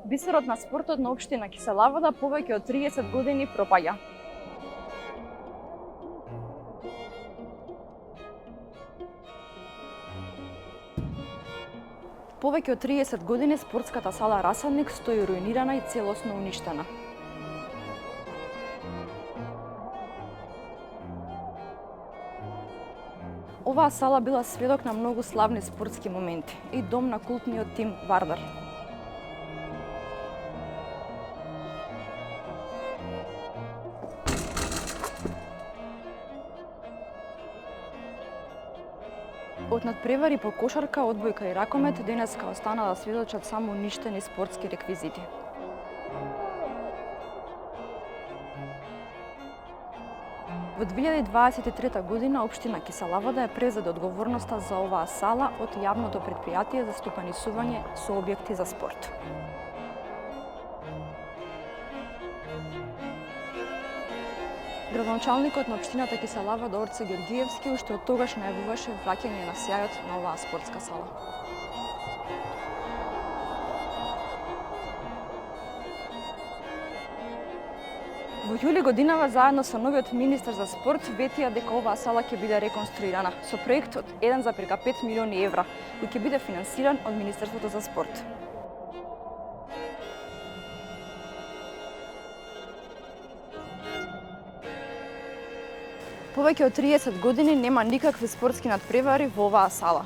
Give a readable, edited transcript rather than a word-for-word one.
Бисерот на спортот на општина Киселавода повеќе од 30 години пропаѓа. Повеќе од 30 години спортската сала Расадник стои руинирана и целосно уништена. Оваа сала била сведок на многу славни спортски моменти и дом на култниот тим Вардар. Од надпревари по кошарка, одбојка и ракомет денеска остана да сведочат само уништени спортски реквизити. Во 2023 година општина Киселавода е презеде одговорноста за оваа сала од јавното претпријатие за стопанисување со објекти за спорт. Градоначалникот на општината Киселавода Орце Георгиевски уште од тогаш најавуваше враќање на сјајот на оваа спортска сала. Во јули годинава заедно со новиот министер за спорт ветија дека оваа сала ќе биде реконструирана со проект од 1,5 милиони евра, кој ќе биде финансиран од Министерството за спорт. Повеќе од 30 години нема никакви спортски надпревари во оваа сала.